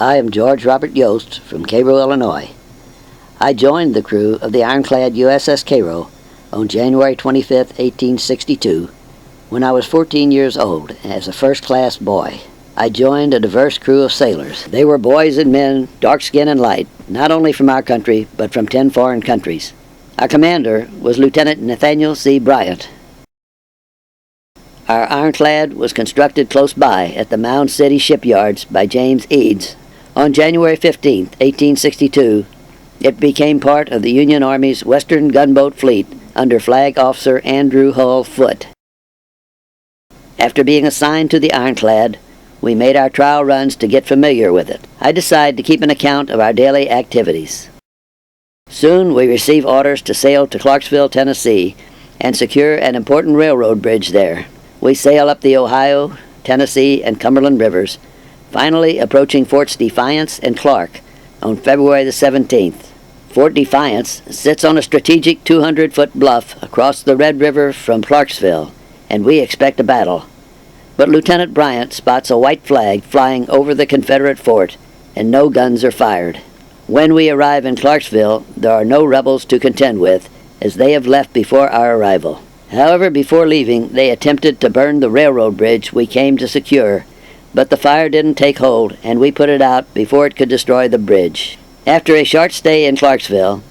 I am George Robert Yost from Cairo, Illinois. I joined the crew of the Ironclad USS Cairo on January 25, 1862, when I was 14 years old as a first-class boy. I joined a diverse crew of sailors. They were boys and men, dark-skinned and light, not only from our country, but from 10 foreign countries. Our commander was Lieutenant Nathaniel C. Bryant. Our Ironclad was constructed close by at the Mound City shipyards by James Eads. On January 15, 1862, it became part of the Union Army's Western Gunboat Fleet under Flag Officer Andrew Hull Foote. After being assigned to the Ironclad, we made our trial runs to get familiar with it. I decided to keep an account of our daily activities. Soon we received orders to sail to Clarksville, Tennessee, and secure an important railroad bridge there. We sail up the Ohio, Tennessee, and Cumberland rivers, finally approaching Forts Defiance and Clark on February the 17th. Fort Defiance sits on a strategic 200-foot bluff across the Red River from Clarksville, and we expect a battle. But Lieutenant Bryant spots a white flag flying over the Confederate fort, and no guns are fired. When we arrive in Clarksville, there are no rebels to contend with, as they have left before our arrival. However, before leaving, they attempted to burn the railroad bridge we came to secure, but the fire didn't take hold, and we put it out before it could destroy the bridge. After a short stay in Clarksville,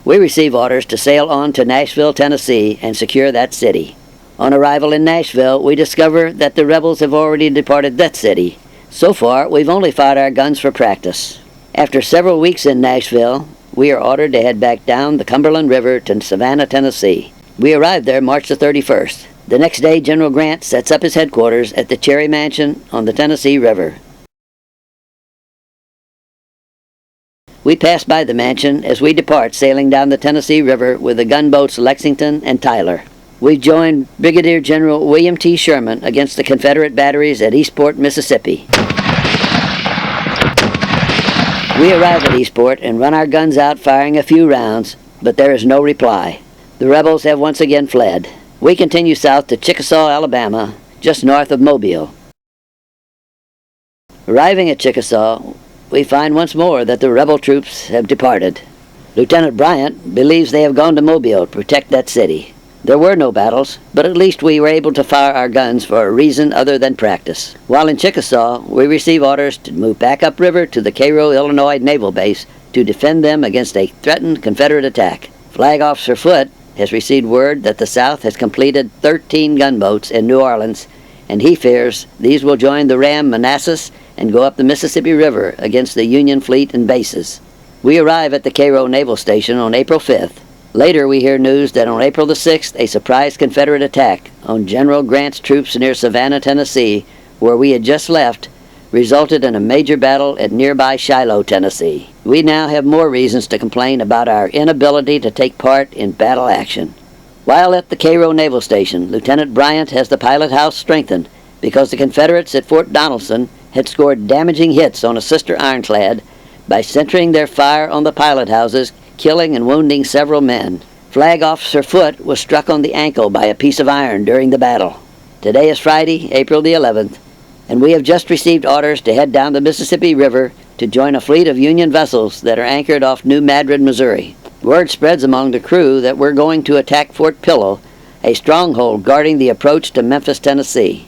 we received orders to sail on to Nashville, Tennessee, and secure that city. On arrival in Nashville, we discover that the rebels have already departed that city. So far, we've only fired our guns for practice. After several weeks in Nashville, we are ordered to head back down the Cumberland River to Savannah, Tennessee. We arrived there March the 31st. The next day, General Grant sets up his headquarters at the Cherry Mansion on the Tennessee River. We pass by the mansion as we depart sailing down the Tennessee River with the gunboats Lexington and Tyler. We joined Brigadier General William T. Sherman against the Confederate batteries at Eastport, Mississippi. We arrive at Eastport and run our guns out firing a few rounds, but there is no reply. The rebels have once again fled. We continue south to Chickasaw, Alabama, just north of Mobile. Arriving at Chickasaw, we find once more that the rebel troops have departed. Lieutenant Bryant believes they have gone to Mobile to protect that city. There were no battles, but at least we were able to fire our guns for a reason other than practice. While in Chickasaw, we receive orders to move back upriver to the Cairo, Illinois Naval Base to defend them against a threatened Confederate attack. Flag Officer Foote has received word that the South has completed 13 gunboats in New Orleans, and he fears these will join the ram Manassas and go up the Mississippi River against the Union fleet and bases. We arrive at the Cairo Naval Station on April 5th. Later we hear news that on April the 6th, a surprise Confederate attack on General Grant's troops near Savannah, Tennessee, where we had just left, resulted in a major battle at nearby Shiloh, Tennessee. We now have more reasons to complain about our inability to take part in battle action. While at the Cairo Naval Station, Lieutenant Bryant has the pilot house strengthened because the Confederates at Fort Donelson had scored damaging hits on a sister ironclad by centering their fire on the pilot houses, killing and wounding several men. Flag Officer Foote was struck on the ankle by a piece of iron during the battle. Today is Friday, April the 11th, and we have just received orders to head down the Mississippi River to join a fleet of Union vessels that are anchored off New Madrid, Missouri. Word spreads among the crew that we're going to attack Fort Pillow, a stronghold guarding the approach to Memphis, Tennessee.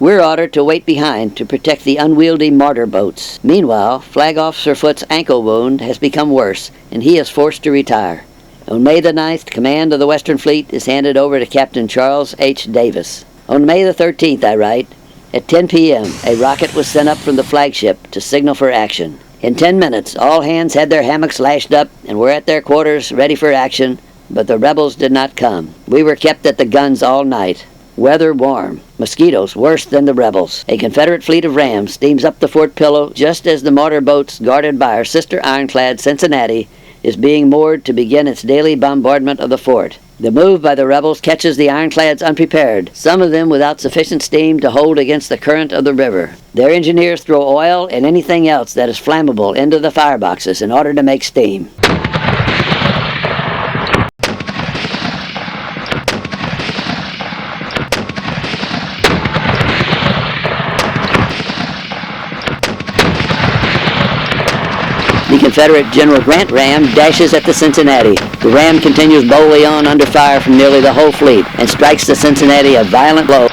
We're ordered to wait behind to protect the unwieldy mortar boats. Meanwhile, Flag Officer Foote's ankle wound has become worse, and he is forced to retire. On May the 9th, command of the Western Fleet is handed over to Captain Charles H. Davis. On May the 13th, I write, at 10 p.m., a rocket was sent up from the flagship to signal for action. In 10 minutes, all hands had their hammocks lashed up and were at their quarters ready for action, but the rebels did not come. We were kept at the guns all night. Weather warm. Mosquitoes worse than the rebels. A Confederate fleet of rams steams up the Fort Pillow just as the mortar boats guarded by our sister ironclad Cincinnati is being moored to begin its daily bombardment of the fort. The move by the rebels catches the ironclads unprepared, some of them without sufficient steam to hold against the current of the river. Their engineers throw oil and anything else that is flammable into the fireboxes in order to make steam. Confederate General Grant ram dashes at the Cincinnati. The ram continues boldly on under fire from nearly the whole fleet and strikes the Cincinnati a violent blow.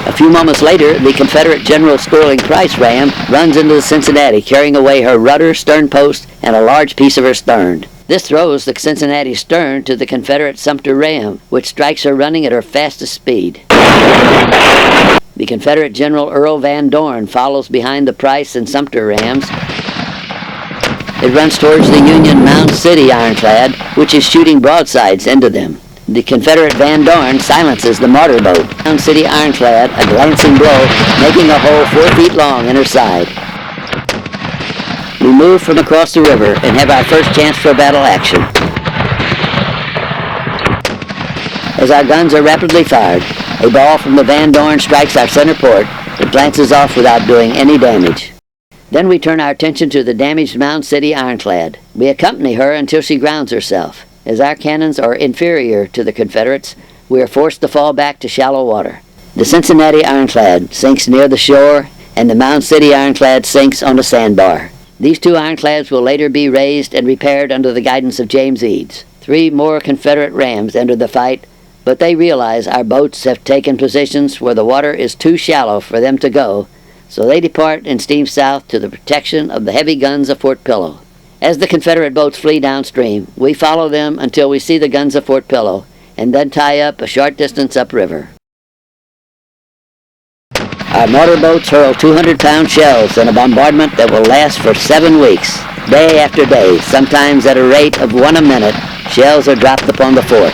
A few moments later, the Confederate General Sterling Price ram runs into the Cincinnati, carrying away her rudder, stern post, and a large piece of her stern. This throws the Cincinnati's stern to the Confederate Sumter ram, which strikes her running at her fastest speed. The Confederate General Earl Van Dorn follows behind the Price and Sumter rams. It runs towards the Union Mound City Ironclad, which is shooting broadsides into them. The Confederate Van Dorn silences the mortar boat. Mound City Ironclad, a glancing blow, making a hole 4 feet long in her side. We move from across the river and have our first chance for battle action. As our guns are rapidly fired, a ball from the Van Dorn strikes our center port, but glances off without doing any damage. Then we turn our attention to the damaged Mound City Ironclad. We accompany her until she grounds herself. As our cannons are inferior to the Confederates, we are forced to fall back to shallow water. The Cincinnati Ironclad sinks near the shore, and the Mound City Ironclad sinks on a sandbar. These two ironclads will later be raised and repaired under the guidance of James Eads. 3 more Confederate rams enter the fight, but they realize our boats have taken positions where the water is too shallow for them to go, so they depart and steam south to the protection of the heavy guns of Fort Pillow. As the Confederate boats flee downstream, we follow them until we see the guns of Fort Pillow, and then tie up a short distance upriver. Our mortar boats hurl 200-pound shells in a bombardment that will last for 7 weeks. Day after day, sometimes at a rate of 1 a minute, shells are dropped upon the fort.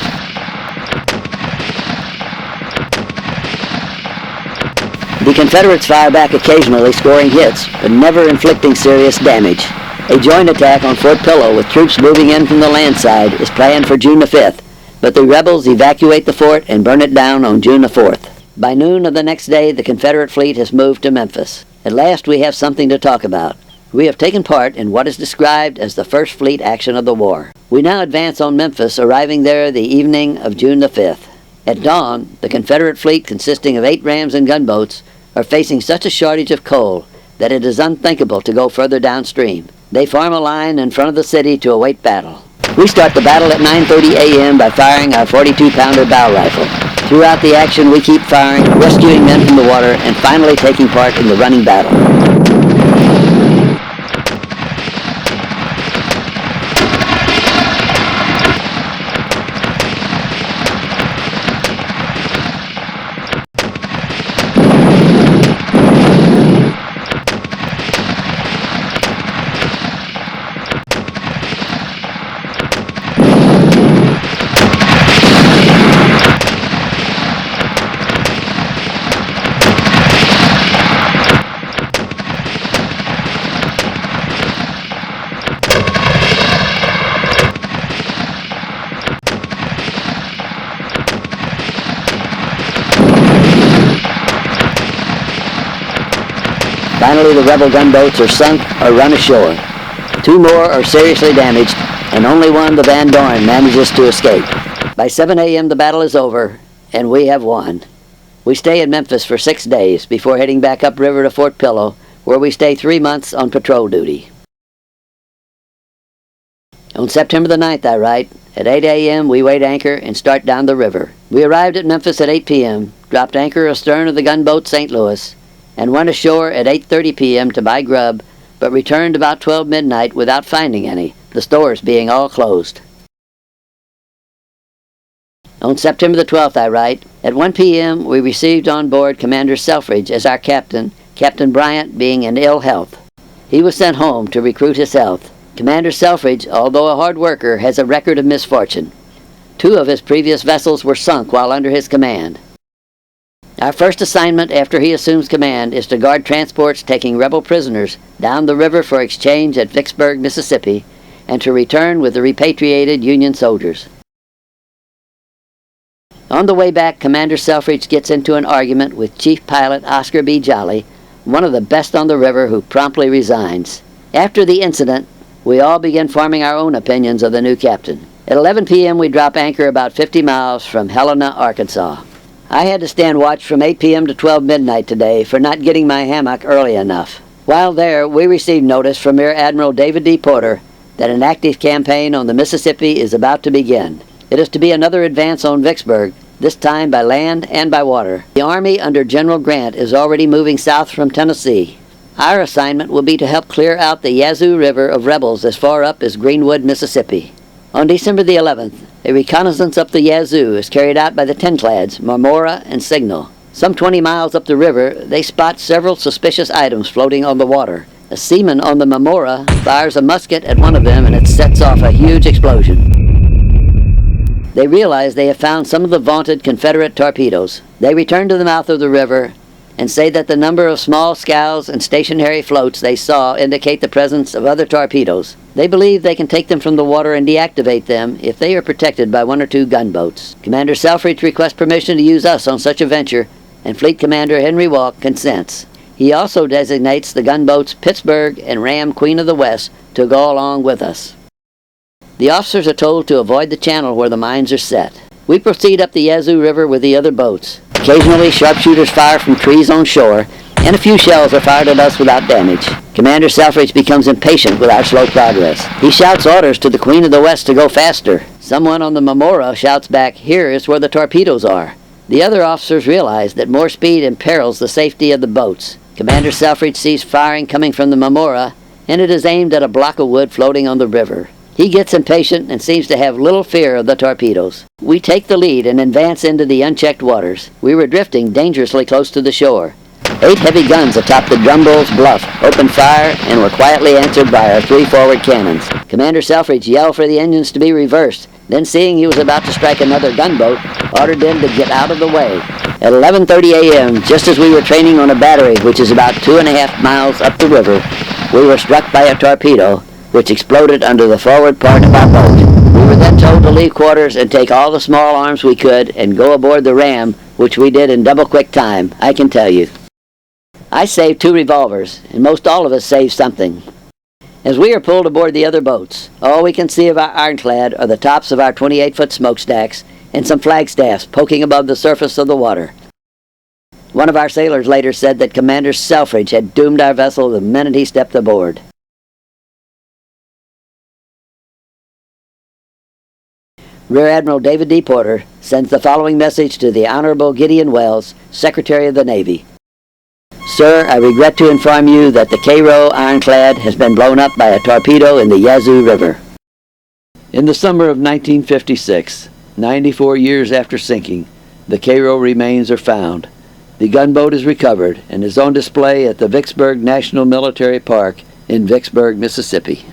The Confederates fire back occasionally, scoring hits, but never inflicting serious damage. A joint attack on Fort Pillow with troops moving in from the land side is planned for June the 5th, but the rebels evacuate the fort and burn it down on June the 4th. By noon of the next day, the Confederate fleet has moved to Memphis. At last we have something to talk about. We have taken part in what is described as the first fleet action of the war. We now advance on Memphis, arriving there the evening of June the 5th. At dawn, the Confederate fleet, consisting of 8 rams and gunboats, are facing such a shortage of coal that it is unthinkable to go further downstream. They form a line in front of the city to await battle. We start the battle at 9:30 a.m. by firing our 42-pounder bow rifle. Throughout the action, we keep firing, rescuing men from the water, and finally taking part in the running battle. Finally, the rebel gunboats are sunk or run ashore. 2 more are seriously damaged, and only one, the Van Dorn, manages to escape. By 7 a.m. the battle is over, and we have won. We stay in Memphis for 6 days before heading back upriver to Fort Pillow, where we stay 3 months on patrol duty. On September the 9th, I write, at 8 a.m. we weighed anchor and start down the river. We arrived at Memphis at 8 p.m., dropped anchor astern of the gunboat St. Louis, and went ashore at 8:30 p.m. to buy grub, but returned about 12 midnight without finding any, the stores being all closed. On September the 12th, I write, at 1 p.m. we received on board Commander Selfridge as our captain, Captain Bryant being in ill health. He was sent home to recruit his health. Commander Selfridge, although a hard worker, has a record of misfortune. 2 of his previous vessels were sunk while under his command. Our first assignment after he assumes command is to guard transports taking rebel prisoners down the river for exchange at Vicksburg, Mississippi, and to return with the repatriated Union soldiers. On the way back, Commander Selfridge gets into an argument with Chief Pilot Oscar B. Jolly, one of the best on the river, who promptly resigns. After the incident, we all begin forming our own opinions of the new captain. At 11 p.m. we drop anchor about 50 miles from Helena, Arkansas. I had to stand watch from 8 p.m. to 12 midnight today for not getting my hammock early enough. While there, we received notice from Rear Admiral David D. Porter that an active campaign on the Mississippi is about to begin. It is to be another advance on Vicksburg, this time by land and by water. The Army under General Grant is already moving south from Tennessee. Our assignment will be to help clear out the Yazoo River of rebels as far up as Greenwood, Mississippi. On December the 11th, a reconnaissance up the Yazoo is carried out by the Tenclads, Marmora, and Signal. Some 20 miles up the river, they spot several suspicious items floating on the water. A seaman on the Marmora fires a musket at one of them and it sets off a huge explosion. They realize they have found some of the vaunted Confederate torpedoes. They return to the mouth of the river and say that the number of small scows and stationary floats they saw indicate the presence of other torpedoes. They believe they can take them from the water and deactivate them if they are protected by 1 or 2 gunboats. Commander Selfridge requests permission to use us on such a venture, and Fleet Commander Henry Walk consents. He also designates the gunboats Pittsburgh and Ram Queen of the West to go along with us. The officers are told to avoid the channel where the mines are set. We proceed up the Yazoo River with the other boats. Occasionally, sharpshooters fire from trees on shore, and a few shells are fired at us without damage. Commander Selfridge becomes impatient with our slow progress. He shouts orders to the Queen of the West to go faster. Someone on the Marmora shouts back, "Here is where the torpedoes are." The other officers realize that more speed imperils the safety of the boats. Commander Selfridge sees firing coming from the Marmora, and it is aimed at a block of wood floating on the river. He gets impatient and seems to have little fear of the torpedoes. We take the lead and advance into the unchecked waters. We were drifting dangerously close to the shore. 8 heavy guns atop the Drumbulls Bluff opened fire and were quietly answered by our 3 forward cannons. Commander Selfridge yelled for the engines to be reversed, then seeing he was about to strike another gunboat, ordered them to get out of the way. At 11:30 a.m., just as we were training on a battery which is about 2.5 miles up the river, we were struck by a torpedo, which exploded under the forward part of our boat. We were then told to leave quarters and take all the small arms we could and go aboard the Ram, which we did in double quick time, I can tell you. I saved 2 revolvers, and most all of us saved something. As we are pulled aboard the other boats, all we can see of our Ironclad are the tops of our 28-foot smokestacks and some flagstaffs poking above the surface of the water. One of our sailors later said that Commander Selfridge had doomed our vessel the minute he stepped aboard. Rear Admiral David D. Porter sends the following message to the Honorable Gideon Welles, Secretary of the Navy. Sir, I regret to inform you that the Cairo Ironclad has been blown up by a torpedo in the Yazoo River. In the summer of 1956, 94 years after sinking, the Cairo remains are found. The gunboat is recovered and is on display at the Vicksburg National Military Park in Vicksburg, Mississippi.